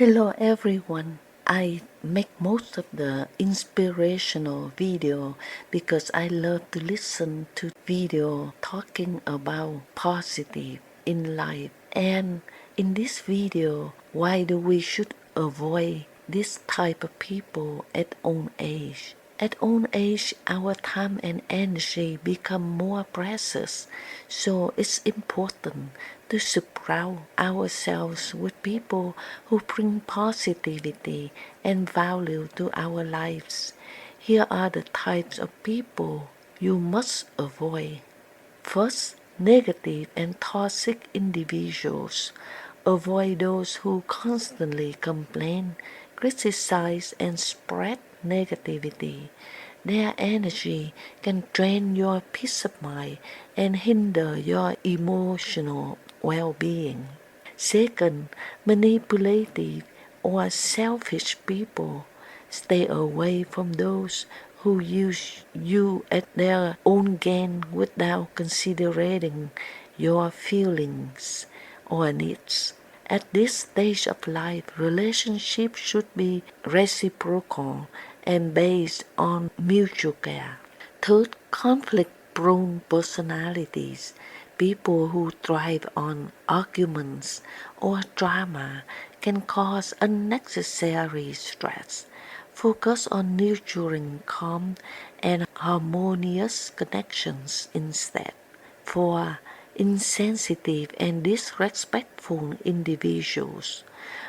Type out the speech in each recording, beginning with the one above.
Hello everyone. I make most of the inspirational video because I love to listen to video talking about positive in life. And in this video, why do we should avoid this type of people at old age? At old age, our time and energy become more precious, so it's important to surround ourselves with people who bring positivity and value to our lives. Here are the types of people you must avoid. First, negative and toxic individuals. Avoid those who constantly complain, criticize, and spread negativity. Their energy can drain your peace of mind and hinder your emotional well-being. Second, manipulative or selfish people. Stay away from those who use you at their own gain without considering your feelings or needs. At this stage of life, relationships should be reciprocal and based on mutual care. Third, conflict-prone personalities. People who thrive on arguments or drama can cause unnecessary stress. Focus on nurturing calm and harmonious connections instead. For insensitive and disrespectful individuals,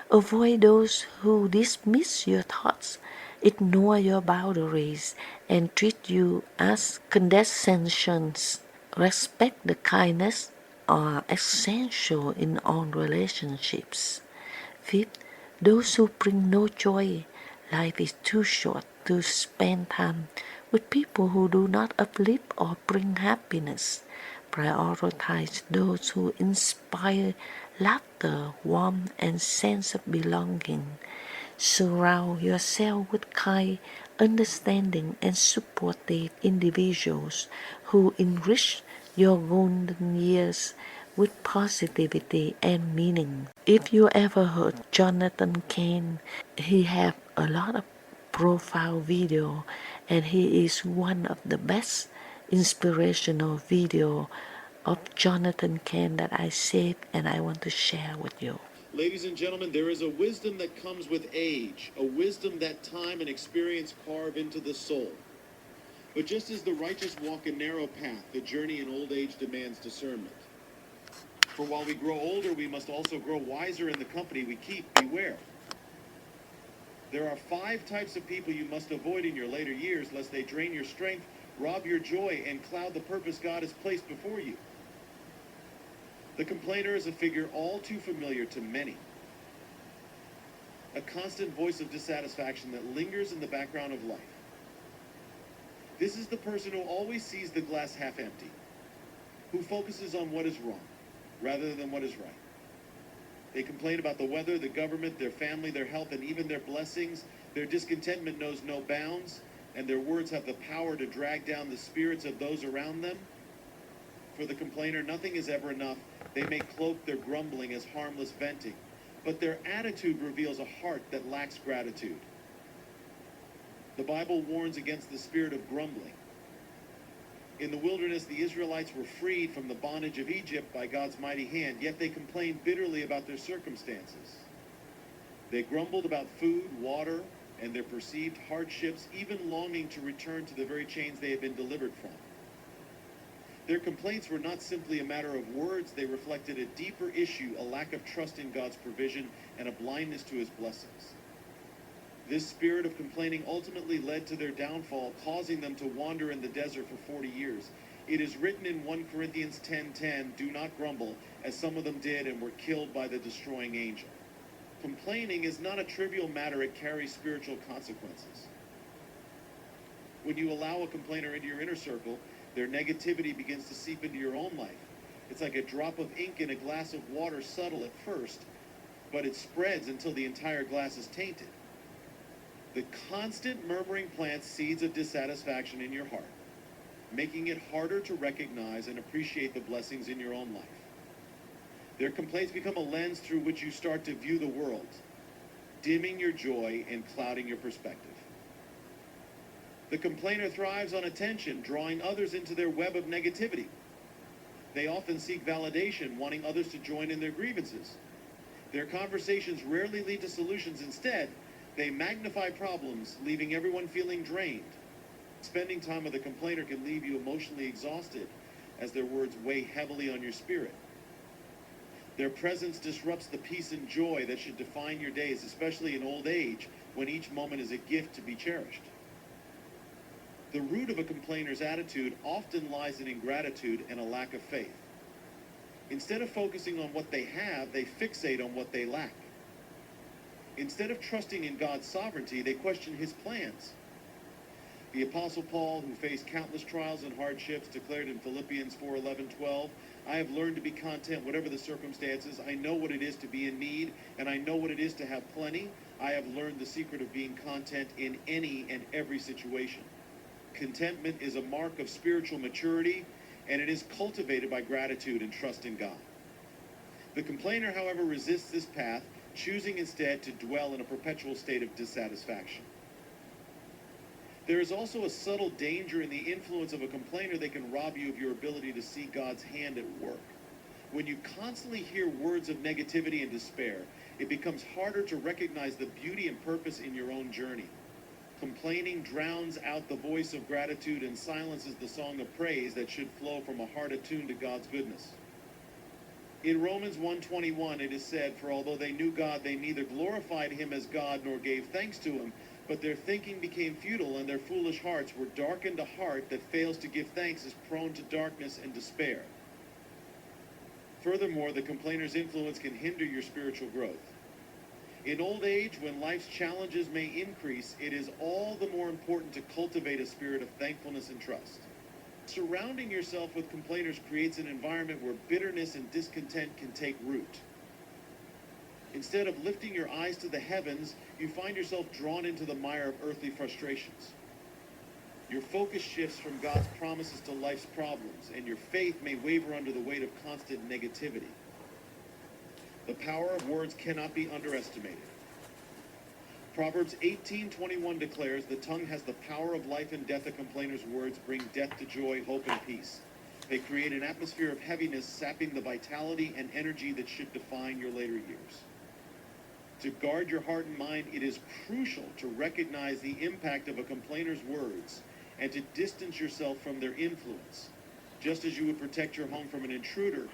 avoid those who dismiss your thoughts, ignore your boundaries, and treat you as condescensions. Respect the kindness are essential in all relationships. Fifth, those who bring no joy. Life is too short to spend time with people who do not uplift or bring happiness. Prioritize those who inspire laughter, warmth, and sense of belonging. Surround yourself with kind, understanding, and supportive individuals who enrich your golden years with positivity and meaning. If you ever heard Jonathan Cahn, he have a lot of profile video and he is one of the best inspirational video of Jonathan Cahn that I saved and I want to share with you. Ladies and gentlemen, there is a wisdom that comes with age, a wisdom that time and experience carve into the soul. But just as the righteous walk a narrow path, the journey in old age demands discernment. For while we grow older, we must also grow wiser in the company we keep. Beware. There are 5 types of people you must avoid in your later years, lest they drain your strength, rob your joy, and cloud the purpose God has placed before you. The complainer is a figure all too familiar to many. A constant voice of dissatisfaction that lingers in the background of life. This is the person who always sees the glass half empty, who focuses on what is wrong rather than what is right. They complain about the weather, the government, their family, their health, and even their blessings. Their discontentment knows no bounds, and their words have the power to drag down the spirits of those around them. For the complainer, nothing is ever enough. They may cloak their grumbling as harmless venting, but their attitude reveals a heart that lacks gratitude. The Bible warns against the spirit of grumbling. In the wilderness, the Israelites were freed from the bondage of Egypt by God's mighty hand, yet they complained bitterly about their circumstances. They grumbled about food, water, and their perceived hardships, even longing to return to the very chains they had been delivered from. Their complaints were not simply a matter of words, they reflected a deeper issue, a lack of trust in God's provision, and a blindness to his blessings. This spirit of complaining ultimately led to their downfall, causing them to wander in the desert for 40 years. It is written in 1 Corinthians 10:10, "Do not grumble, as some of them did and were killed by the destroying angel." Complaining is not a trivial matter, it carries spiritual consequences. When you allow a complainer into your inner circle, their negativity begins to seep into your own life. It's like a drop of ink in a glass of water, subtle at first, but it spreads until the entire glass is tainted. The constant murmuring plants seeds of dissatisfaction in your heart, making it harder to recognize and appreciate the blessings in your own life. Their complaints become a lens through which you start to view the world. dimming your joy and clouding your perspective. The complainer thrives on attention, drawing others into their web of negativity. They often seek validation, wanting others to join in their grievances. Their conversations rarely lead to solutions. Instead, they magnify problems, leaving everyone feeling drained. Spending time with a complainer can leave you emotionally exhausted, as their words weigh heavily on your spirit. Their presence disrupts the peace and joy that should define your days, especially in old age, when each moment is a gift to be cherished. The root of a complainer's attitude often lies in ingratitude and a lack of faith. Instead of focusing on what they have, they fixate on what they lack. Instead of trusting in God's sovereignty, they question his plans. The Apostle Paul, who faced countless trials and hardships, declared in Philippians 4:11-12, "I have learned to be content whatever the circumstances. I know what it is to be in need, and I know what it is to have plenty. I have learned the secret of being content in any and every situation." Contentment is a mark of spiritual maturity, and it is cultivated by gratitude and trust in God. The complainer, however, resists this path, choosing instead to dwell in a perpetual state of dissatisfaction. There is also a subtle danger in the influence of a complainer that can rob you of your ability to see God's hand at work. When you constantly hear words of negativity and despair, it becomes harder to recognize the beauty and purpose in your own journey. Complaining drowns out the voice of gratitude and silences the song of praise that should flow from a heart attuned to God's goodness. In Romans 1:21, it is said, "For although they knew God, they neither glorified him as God nor gave thanks to him, but their thinking became futile, and their foolish hearts were darkened. A heart that fails to give thanks is prone to darkness and despair." Furthermore, the complainer's influence can hinder your spiritual growth. In old age, when life's challenges may increase, it is all the more important to cultivate a spirit of thankfulness and trust. Surrounding yourself with complainers creates an environment where bitterness and discontent can take root. Instead of lifting your eyes to the heavens, you find yourself drawn into the mire of earthly frustrations. Your focus shifts from God's promises to life's problems, and your faith may waver under the weight of constant negativity. The power of words cannot be underestimated. Proverbs 18:21 declares, "The tongue has the power of life and death. A complainer's words bring death to joy, hope, and peace. They create an atmosphere of heaviness, sapping the vitality and energy that should define your later years." To guard your heart and mind, it is crucial to recognize the impact of a complainer's words and to distance yourself from their influence. Just as you would protect your home from an intruder,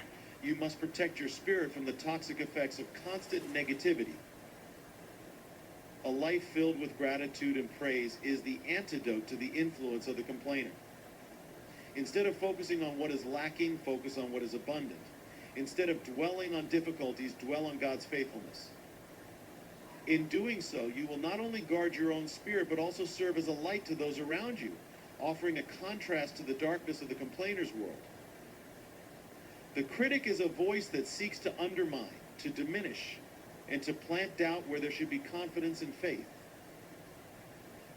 you must protect your spirit from the toxic effects of constant negativity. A life filled with gratitude and praise is the antidote to the influence of the complainer. Instead of focusing on what is lacking, focus on what is abundant. Instead of dwelling on difficulties, dwell on God's faithfulness. In doing so, you will not only guard your own spirit, but also serve as a light to those around you, offering a contrast to the darkness of the complainer's world. The critic is a voice that seeks to undermine, to diminish, and to plant doubt where there should be confidence and faith.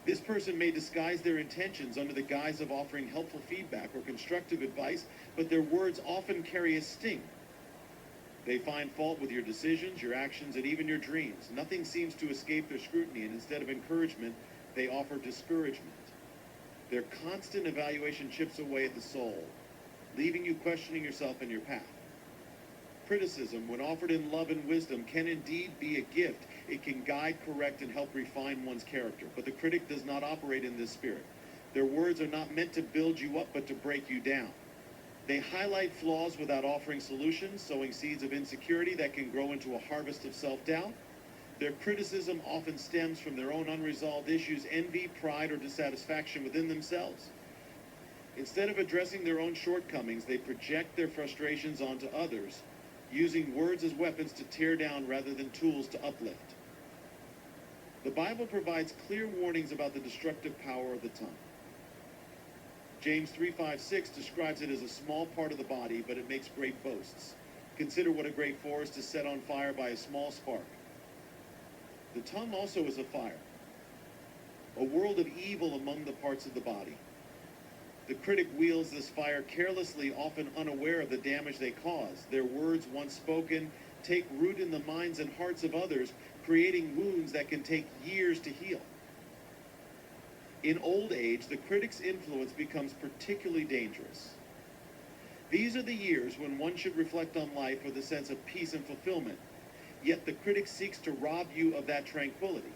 This person may disguise their intentions under the guise of offering helpful feedback or constructive advice, but their words often carry a sting. They find fault with your decisions, your actions, and even your dreams. Nothing seems to escape their scrutiny, and instead of encouragement, they offer discouragement. Their constant evaluation chips away at the soul, leaving you questioning yourself and your path. Criticism, when offered in love and wisdom, can indeed be a gift. It can guide, correct, and help refine one's character. But the critic does not operate in this spirit. Their words are not meant to build you up, but to break you down. They highlight flaws without offering solutions, sowing seeds of insecurity that can grow into a harvest of self-doubt. Their criticism often stems from their own unresolved issues, envy, pride, or dissatisfaction within themselves. Instead of addressing their own shortcomings, they project their frustrations onto others, using words as weapons to tear down rather than tools to uplift. The Bible provides clear warnings about the destructive power of the tongue. James 3:5-6 describes it as a small part of the body, but it makes great boasts. Consider what a great forest is set on fire by a small spark. The tongue also is a fire, a world of evil among the parts of the body. The critic wields this fire carelessly, often unaware of the damage they cause. Their words, once spoken, take root in the minds and hearts of others, creating wounds that can take years to heal. In old age, the critic's influence becomes particularly dangerous. These are the years when one should reflect on life with a sense of peace and fulfillment, yet the critic seeks to rob you of that tranquility.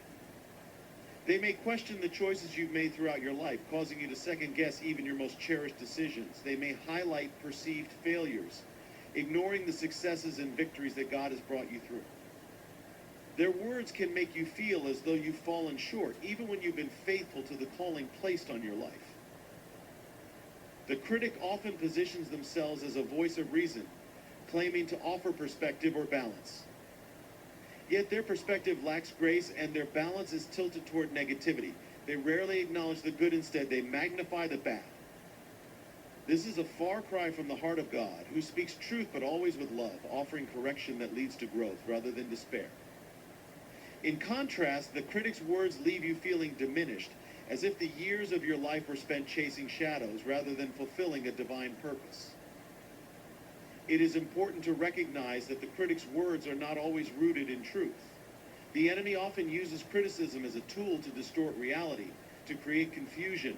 They may question the choices you've made throughout your life, causing you to second-guess even your most cherished decisions. They may highlight perceived failures, ignoring the successes and victories that God has brought you through. Their words can make you feel as though you've fallen short, even when you've been faithful to the calling placed on your life. The critic often positions themselves as a voice of reason, claiming to offer perspective or balance. Yet their perspective lacks grace and their balance is tilted toward negativity. They rarely acknowledge the good, instead they magnify the bad. This is a far cry from the heart of God, who speaks truth but always with love, offering correction that leads to growth rather than despair. In contrast, the critic's words leave you feeling diminished, as if the years of your life were spent chasing shadows rather than fulfilling a divine purpose. It is important to recognize that the critic's words are not always rooted in truth. The enemy often uses criticism as a tool to distort reality, to create confusion,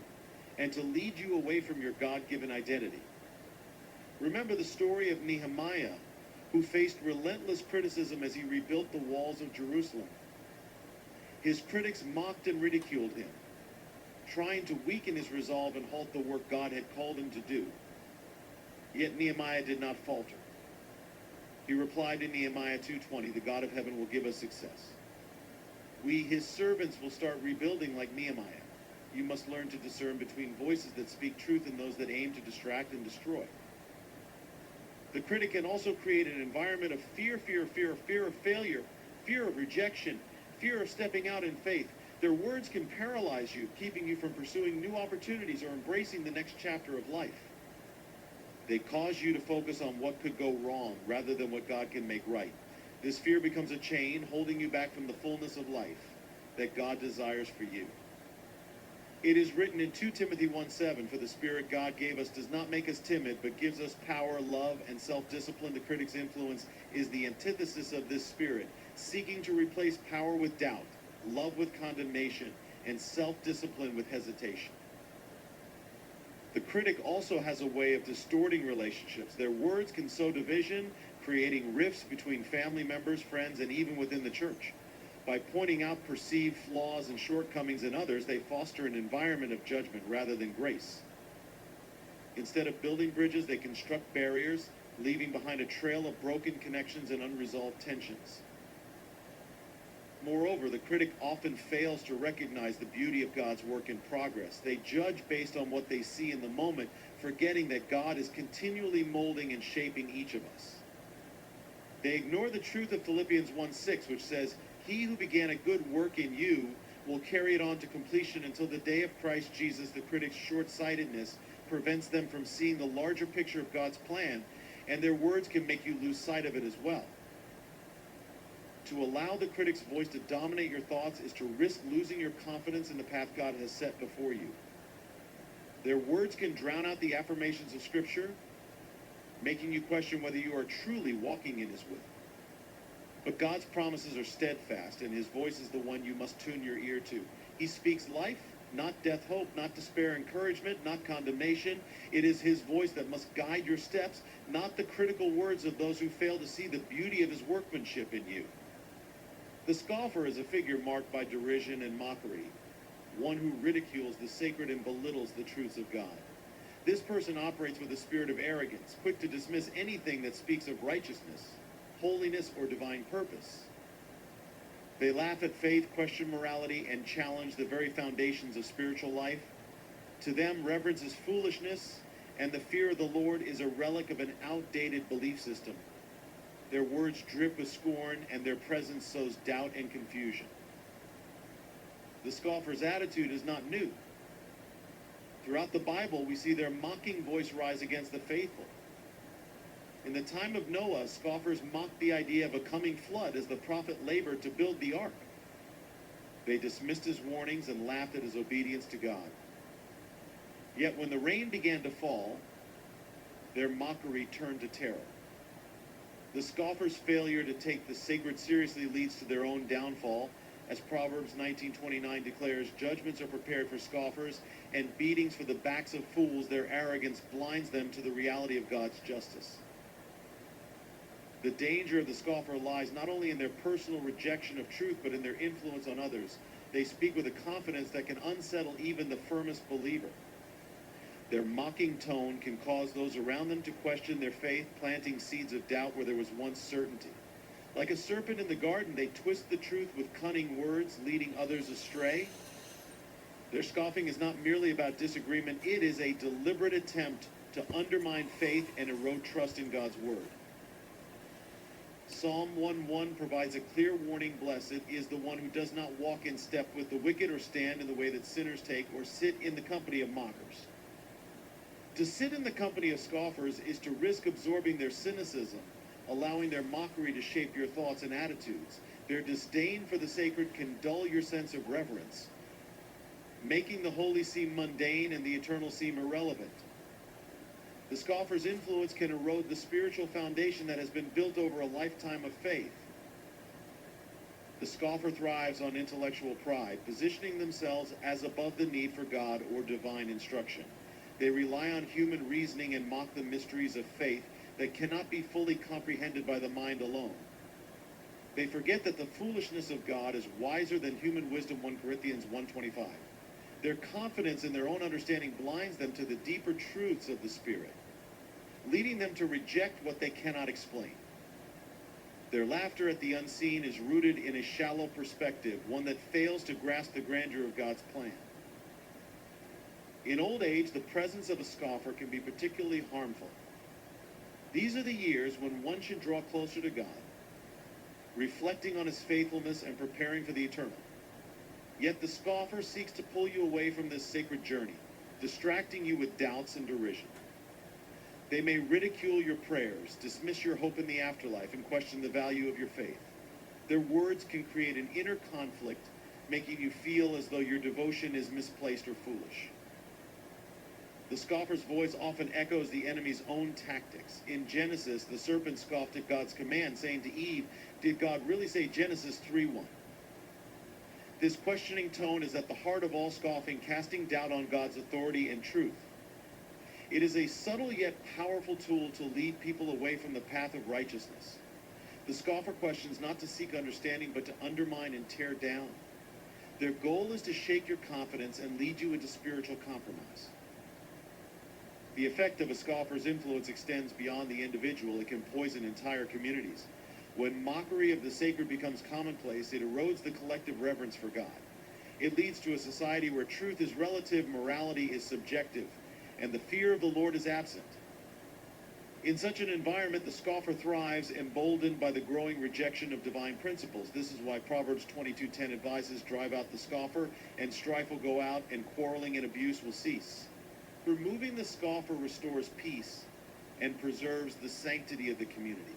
and to lead you away from your God-given identity. Remember the story of Nehemiah, who faced relentless criticism as he rebuilt the walls of Jerusalem. His critics mocked and ridiculed him, trying to weaken his resolve and halt the work God had called him to do. Yet Nehemiah did not falter. He replied in Nehemiah 2:20, "The God of heaven will give us success. We, his servants, will start rebuilding like Nehemiah. You must learn to discern between voices that speak truth and those that aim to distract and destroy." The critic can also create an environment of fear of failure, fear of rejection, fear of stepping out in faith. Their words can paralyze you, keeping you from pursuing new opportunities or embracing the next chapter of life. They cause you to focus on what could go wrong rather than what God can make right. This fear becomes a chain holding you back from the fullness of life that God desires for you. It is written in 2 Timothy 1:7, "For the Spirit God gave us does not make us timid, but gives us power, love, and self-discipline." The critic's influence is the antithesis of this spirit, seeking to replace power with doubt, love with condemnation, and self-discipline with hesitation. The critic also has a way of distorting relationships. Their words can sow division, creating rifts between family members, friends, and even within the church. By pointing out perceived flaws and shortcomings in others, they foster an environment of judgment rather than grace. Instead of building bridges, they construct barriers, leaving behind a trail of broken connections and unresolved tensions. Moreover, the critic often fails to recognize the beauty of God's work in progress. They judge based on what they see in the moment, forgetting that God is continually molding and shaping each of us. They ignore the truth of Philippians 1:6, which says, "He who began a good work in you will carry it on to completion until the day of Christ Jesus." The critic's short-sightedness prevents them from seeing the larger picture of God's plan, and their words can make you lose sight of it as well. To allow the critic's voice to dominate your thoughts is to risk losing your confidence in the path God has set before you. Their words can drown out the affirmations of Scripture, making you question whether you are truly walking in his will. But God's promises are steadfast, and his voice is the one you must tune your ear to. He speaks life, not death, hope, not despair, encouragement, not condemnation. It is his voice that must guide your steps, not the critical words of those who fail to see the beauty of his workmanship in you. The scoffer is a figure marked by derision and mockery, one who ridicules the sacred and belittles the truths of God. This person operates with a spirit of arrogance, quick to dismiss anything that speaks of righteousness, holiness, or divine purpose. They laugh at faith, question morality, and challenge the very foundations of spiritual life. To them, reverence is foolishness, and the fear of the Lord is a relic of an outdated belief system. Their words drip with scorn, and their presence sows doubt and confusion. The scoffer's attitude is not new. Throughout the Bible, we see their mocking voice rise against the faithful. In the time of Noah, scoffers mocked the idea of a coming flood as the prophet labored to build the ark. They dismissed his warnings and laughed at his obedience to God. Yet when the rain began to fall, their mockery turned to terror. The scoffer's failure to take the sacred seriously leads to their own downfall. As Proverbs 19:29 declares, judgments are prepared for scoffers, and beatings for the backs of fools. Their arrogance blinds them to the reality of God's justice. The danger of the scoffer lies not only in their personal rejection of truth, but in their influence on others. They speak with a confidence that can unsettle even the firmest believer. Their mocking tone can cause those around them to question their faith, planting seeds of doubt where there was once certainty. Like a serpent in the garden, they twist the truth with cunning words, leading others astray. Their scoffing is not merely about disagreement, it is a deliberate attempt to undermine faith and erode trust in God's word. Psalm 1:1 provides a clear warning. Blessed is the one who does not walk in step with the wicked, or stand in the way that sinners take, or sit in the company of mockers. To sit in the company of scoffers is to risk absorbing their cynicism, allowing their mockery to shape your thoughts and attitudes. Their disdain for the sacred can dull your sense of reverence, making the holy seem mundane and the eternal seem irrelevant. The scoffer's influence can erode the spiritual foundation that has been built over a lifetime of faith. The scoffer thrives on intellectual pride, positioning themselves as above the need for God or divine instruction. They rely on human reasoning and mock the mysteries of faith that cannot be fully comprehended by the mind alone. They forget that the foolishness of God is wiser than human wisdom, 1 Corinthians 1:25. Their confidence in their own understanding blinds them to the deeper truths of the Spirit, leading them to reject what they cannot explain. Their laughter at the unseen is rooted in a shallow perspective, one that fails to grasp the grandeur of God's plan. In old age, the presence of a scoffer can be particularly harmful. These are the years when one should draw closer to God, reflecting on his faithfulness and preparing for the eternal. Yet the scoffer seeks to pull you away from this sacred journey, distracting you with doubts and derision. They may ridicule your prayers, dismiss your hope in the afterlife, and question the value of your faith. Their words can create an inner conflict, making you feel as though your devotion is misplaced or foolish. The scoffer's voice often echoes the enemy's own tactics. In Genesis, the serpent scoffed at God's command, saying to Eve, "Did God really say?" Genesis 3:1. This questioning tone is at the heart of all scoffing, casting doubt on God's authority and truth. It is a subtle yet powerful tool to lead people away from the path of righteousness. The scoffer questions not to seek understanding, but to undermine and tear down. Their goal is to shake your confidence and lead you into spiritual compromise. The effect of a scoffer's influence extends beyond the individual. It can poison entire communities. When mockery of the sacred becomes commonplace, it erodes the collective reverence for God. It leads to a society where truth is relative, morality is subjective, and the fear of the Lord is absent. In such an environment, the scoffer thrives, emboldened by the growing rejection of divine principles. This is why Proverbs 22:10 advises, "Drive out the scoffer, and strife will go out, and quarreling and abuse will cease." Removing the scoffer restores peace and preserves the sanctity of the community.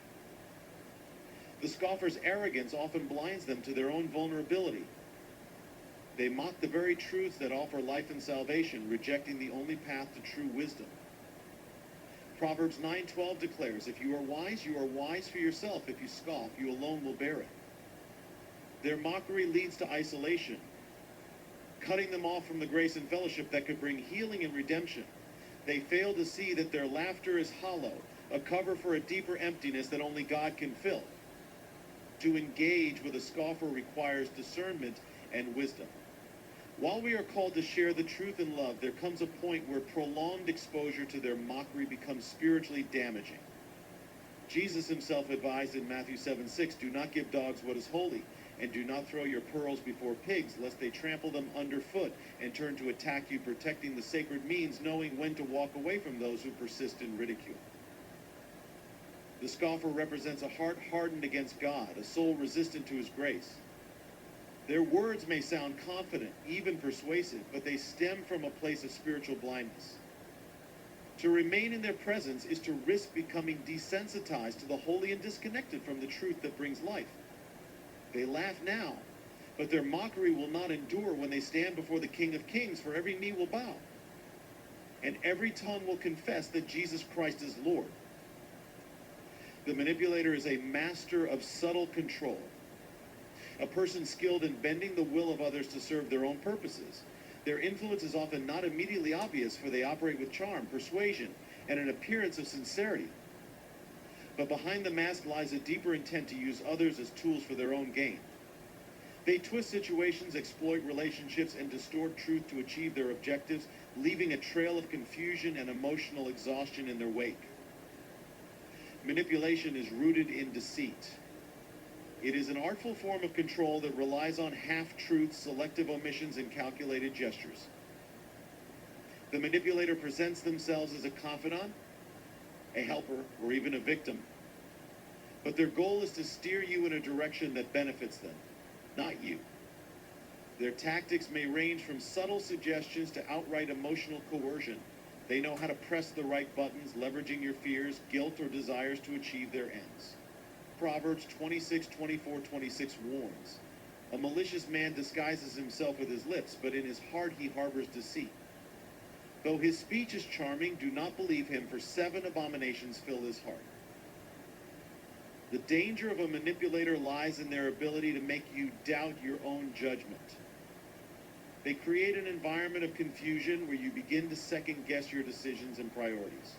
The scoffer's arrogance often blinds them to their own vulnerability. They mock the very truths that offer life and salvation, rejecting the only path to true wisdom. Proverbs 9:12 declares, "If you are wise for yourself. If you scoff, you alone will bear it." Their mockery leads to isolation, cutting them off from the grace and fellowship that could bring healing and redemption. They fail to see that their laughter is hollow, a cover for a deeper emptiness that only God can fill. To engage with a scoffer requires discernment and wisdom. While we are called to share the truth in love, there comes a point where prolonged exposure to their mockery becomes spiritually damaging. Jesus himself advised in Matthew 7:6, "Do not give dogs what is holy, and do not throw your pearls before pigs, lest they trample them underfoot and turn to attack you." Protecting the sacred means knowing when to walk away from those who persist in ridicule. The scoffer represents a heart hardened against God, a soul resistant to his grace. Their words may sound confident, even persuasive, but they stem from a place of spiritual blindness. To remain in their presence is to risk becoming desensitized to the holy and disconnected from the truth that brings life. They laugh now, but their mockery will not endure when they stand before the King of Kings, for every knee will bow, and every tongue will confess that Jesus Christ is Lord. The manipulator is a master of subtle control, a person skilled in bending the will of others to serve their own purposes. Their influence is often not immediately obvious, for they operate with charm, persuasion, and an appearance of sincerity. But behind the mask lies a deeper intent to use others as tools for their own gain. They twist situations, exploit relationships, and distort truth to achieve their objectives, leaving a trail of confusion and emotional exhaustion in their wake. Manipulation is rooted in deceit. It is an artful form of control that relies on half-truths, selective omissions, and calculated gestures. The manipulator presents themselves as a confidant, a helper, or even a victim. But their goal is to steer you in a direction that benefits them, not you. Their tactics may range from subtle suggestions to outright emotional coercion. They know how to press the right buttons, leveraging your fears, guilt, or desires to achieve their ends. Proverbs 26:24-26 warns, "A malicious man disguises himself with his lips, but in his heart he harbors deceit. Though his speech is charming, do not believe him, for 7 abominations fill his heart." The danger of a manipulator lies in their ability to make you doubt your own judgment. They create an environment of confusion where you begin to second-guess your decisions and priorities.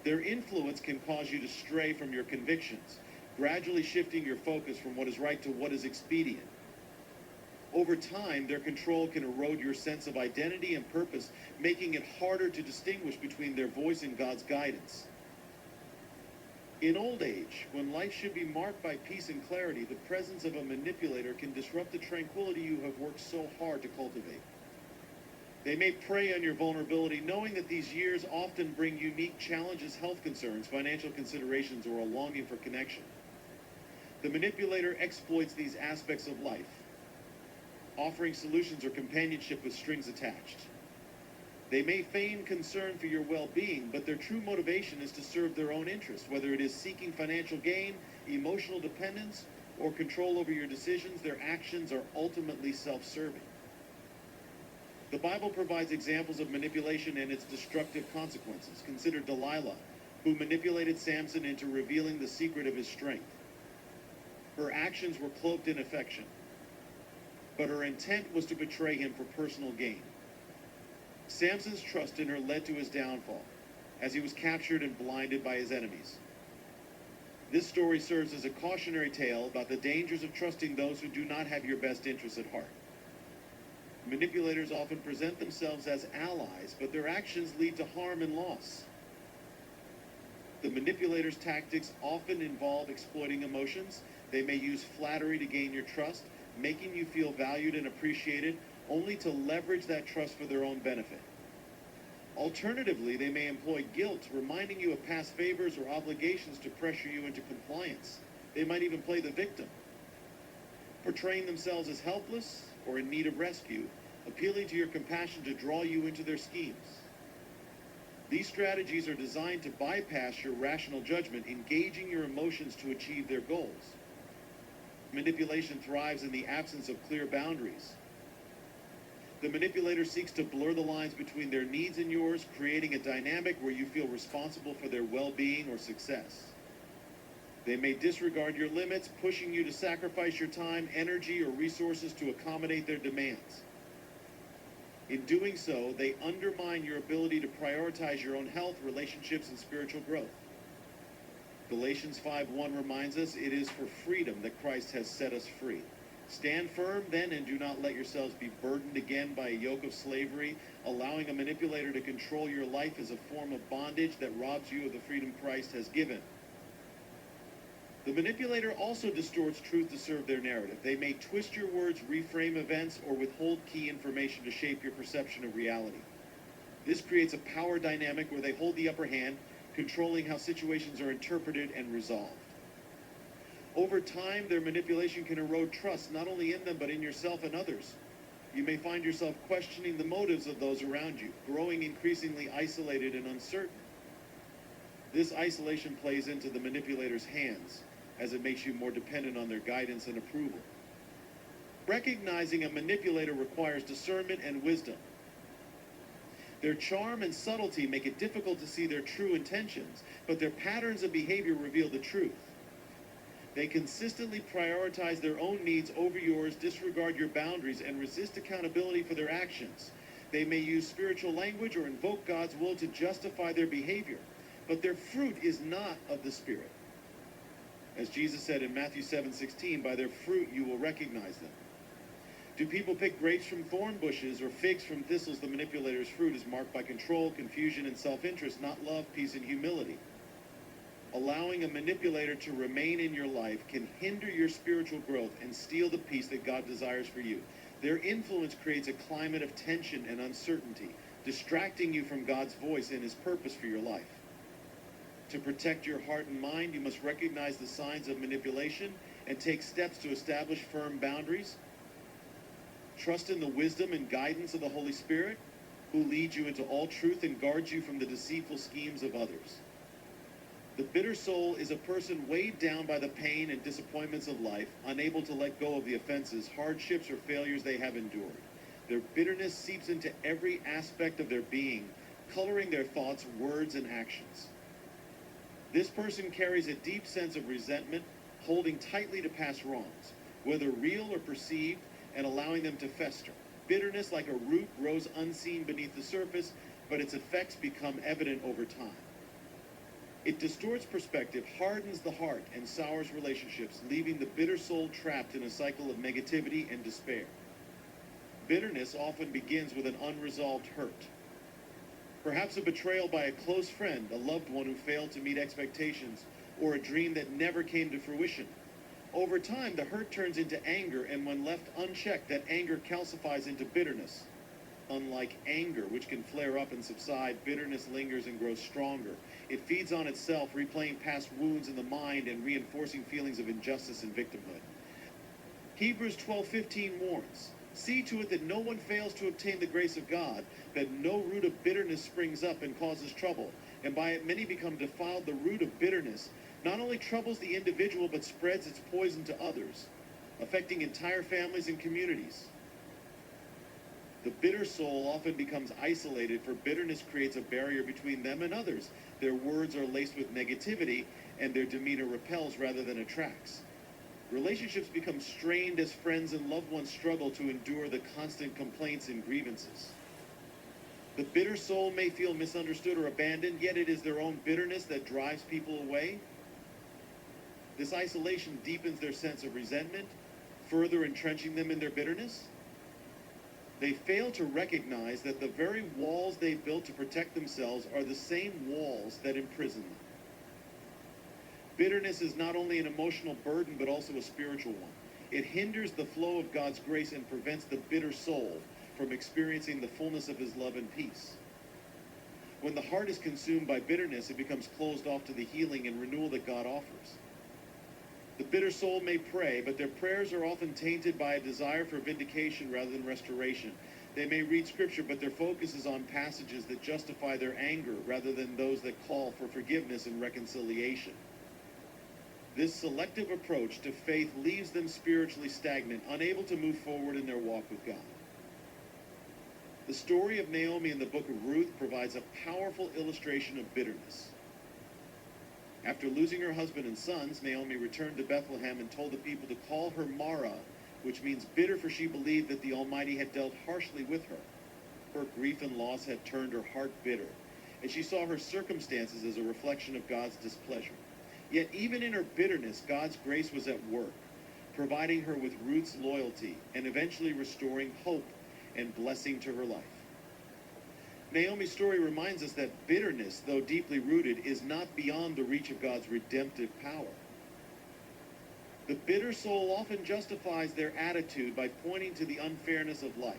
Their influence can cause you to stray from your convictions, gradually shifting your focus from what is right to what is expedient. Over time, their control can erode your sense of identity and purpose, making it harder to distinguish between their voice and God's guidance. In old age, when life should be marked by peace and clarity, the presence of a manipulator can disrupt the tranquility you have worked so hard to cultivate. They may prey on your vulnerability, knowing that these years often bring unique challenges, health concerns, financial considerations, or a longing for connection. The manipulator exploits these aspects of life, offering solutions or companionship with strings attached. They may feign concern for your well-being, but their true motivation is to serve their own interests, whether it is seeking financial gain, emotional dependence, or control over your decisions. Their actions are ultimately self-serving. The Bible provides examples of manipulation and its destructive consequences. Consider Delilah, who manipulated Samson into revealing the secret of his strength. Her actions were cloaked in affection, but her intent was to betray him for personal gain. Samson's trust in her led to his downfall, as he was captured and blinded by his enemies. This story serves as a cautionary tale about the dangers of trusting those who do not have your best interests at heart. Manipulators often present themselves as allies, but their actions lead to harm and loss. The manipulator's tactics often involve exploiting emotions. They may use flattery to gain your trust, making you feel valued and appreciated, only to leverage that trust for their own benefit. Alternatively, they may employ guilt, reminding you of past favors or obligations to pressure you into compliance. They might even play the victim, portraying themselves as helpless or in need of rescue, appealing to your compassion to draw you into their schemes. These strategies are designed to bypass your rational judgment, engaging your emotions to achieve their goals. Manipulation thrives in the absence of clear boundaries. The manipulator seeks to blur the lines between their needs and yours, creating a dynamic where you feel responsible for their well-being or success. They may disregard your limits, pushing you to sacrifice your time, energy, or resources to accommodate their demands. In doing so, they undermine your ability to prioritize your own health, relationships, and spiritual growth. Galatians 5:1 reminds us, "It is for freedom that Christ has set us free. Stand firm then, and do not let yourselves be burdened again by a yoke of slavery." Allowing a manipulator to control your life is a form of bondage that robs you of the freedom Christ has given. The manipulator also distorts truth to serve their narrative. They may twist your words, reframe events, or withhold key information to shape your perception of reality. This creates a power dynamic where they hold the upper hand, controlling how situations are interpreted and resolved. Over time, their manipulation can erode trust, not only in them, but in yourself and others. You may find yourself questioning the motives of those around you, growing increasingly isolated and uncertain. This isolation plays into the manipulator's hands, as it makes you more dependent on their guidance and approval. Recognizing a manipulator requires discernment and wisdom. Their charm and subtlety make it difficult to see their true intentions, but their patterns of behavior reveal the truth. They consistently prioritize their own needs over yours, disregard your boundaries, and resist accountability for their actions. They may use spiritual language or invoke God's will to justify their behavior, but their fruit is not of the Spirit. As Jesus said in Matthew 7:16, by their fruit you will recognize them. Do people pick grapes from thorn bushes or figs from thistles? The manipulator's fruit is marked by control, confusion, and self-interest, not love, peace, and humility. Allowing a manipulator to remain in your life can hinder your spiritual growth and steal the peace that God desires for you. Their influence creates a climate of tension and uncertainty, distracting you from God's voice and his purpose for your life. To protect your heart and mind, you must recognize the signs of manipulation and take steps to establish firm boundaries. Trust in the wisdom and guidance of the Holy Spirit, who leads you into all truth and guards you from the deceitful schemes of others. The bitter soul is a person weighed down by the pain and disappointments of life, unable to let go of the offenses, hardships, or failures they have endured. Their bitterness seeps into every aspect of their being, coloring their thoughts, words, and actions. This person carries a deep sense of resentment, holding tightly to past wrongs, whether real or perceived, and allowing them to fester. Bitterness, like a root, grows unseen beneath the surface, but its effects become evident over time. It distorts perspective, hardens the heart, and sours relationships, leaving the bitter soul trapped in a cycle of negativity and despair. Bitterness often begins with an unresolved hurt. Perhaps a betrayal by a close friend, a loved one who failed to meet expectations, or a dream that never came to fruition. Over time, the hurt turns into anger, and when left unchecked, that anger calcifies into bitterness. Unlike anger, which can flare up and subside, bitterness lingers and grows stronger. It feeds on itself, replaying past wounds in the mind and reinforcing feelings of injustice and victimhood. Hebrews 12:15 warns, "See to it that no one fails to obtain the grace of God, that no root of bitterness springs up and causes trouble, and by it many become defiled." The root of bitterness not only troubles the individual, but spreads its poison to others, affecting entire families and communities. The bitter soul often becomes isolated, for bitterness creates a barrier between them and others. Their words are laced with negativity, and their demeanor repels rather than attracts. Relationships become strained as friends and loved ones struggle to endure the constant complaints and grievances. The bitter soul may feel misunderstood or abandoned, yet it is their own bitterness that drives people away. This isolation deepens their sense of resentment, further entrenching them in their bitterness. They fail to recognize that the very walls they built to protect themselves are the same walls that imprison them. Bitterness is not only an emotional burden, but also a spiritual one. It hinders the flow of God's grace and prevents the bitter soul from experiencing the fullness of his love and peace. When the heart is consumed by bitterness, it becomes closed off to the healing and renewal that God offers. The bitter soul may pray, but their prayers are often tainted by a desire for vindication rather than restoration. They may read scripture, but their focus is on passages that justify their anger rather than those that call for forgiveness and reconciliation. This selective approach to faith leaves them spiritually stagnant, unable to move forward in their walk with God. The story of Naomi in the book of Ruth provides a powerful illustration of bitterness. After losing her husband and sons, Naomi returned to Bethlehem and told the people to call her Mara, which means bitter, for she believed that the Almighty had dealt harshly with her. Her grief and loss had turned her heart bitter, and she saw her circumstances as a reflection of God's displeasure. Yet even in her bitterness, God's grace was at work, providing her with Ruth's loyalty and eventually restoring hope and blessing to her life. Naomi's story reminds us that bitterness, though deeply rooted, is not beyond the reach of God's redemptive power. The bitter soul often justifies their attitude by pointing to the unfairness of life.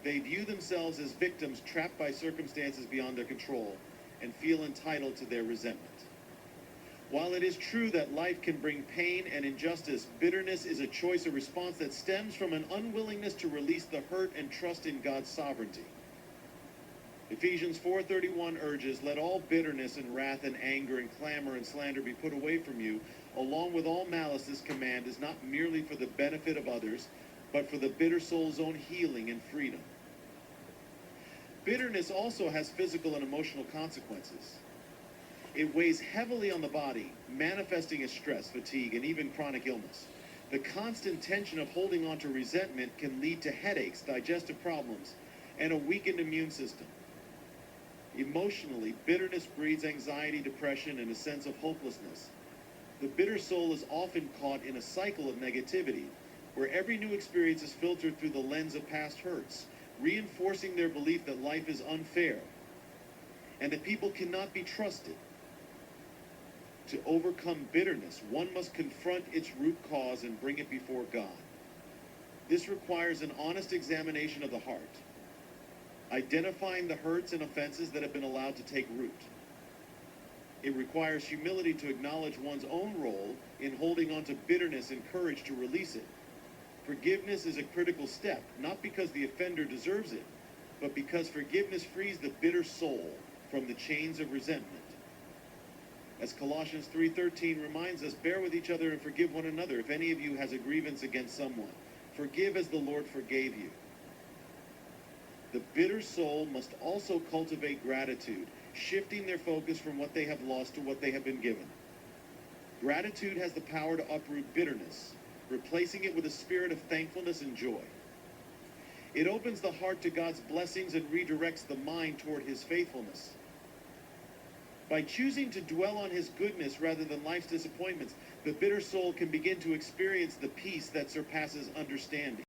They view themselves as victims trapped by circumstances beyond their control and feel entitled to their resentment. While it is true that life can bring pain and injustice, bitterness is a choice, a response that stems from an unwillingness to release the hurt and trust in God's sovereignty. Ephesians 4:31 urges, "Let all bitterness and wrath and anger and clamor and slander be put away from you, along with all malice." This command is not merely for the benefit of others, but for the bitter soul's own healing and freedom. Bitterness also has physical and emotional consequences. It weighs heavily on the body, manifesting as stress, fatigue, and even chronic illness. The constant tension of holding on to resentment can lead to headaches, digestive problems, and a weakened immune system. Emotionally, bitterness breeds anxiety, depression, and a sense of hopelessness. The bitter soul is often caught in a cycle of negativity, where every new experience is filtered through the lens of past hurts, reinforcing their belief that life is unfair and that people cannot be trusted. To overcome bitterness, one must confront its root cause and bring it before God. This requires an honest examination of the heart, identifying the hurts and offenses that have been allowed to take root. It requires humility to acknowledge one's own role in holding on to bitterness and courage to release it. Forgiveness is a critical step, not because the offender deserves it, but because forgiveness frees the bitter soul from the chains of resentment. As Colossians 3:13 reminds us, bear with each other and forgive one another if any of you has a grievance against someone. Forgive as the Lord forgave you. The bitter soul must also cultivate gratitude, shifting their focus from what they have lost to what they have been given. Gratitude has the power to uproot bitterness, replacing it with a spirit of thankfulness and joy. It opens the heart to God's blessings and redirects the mind toward His faithfulness. By choosing to dwell on His goodness rather than life's disappointments, the bitter soul can begin to experience the peace that surpasses understanding.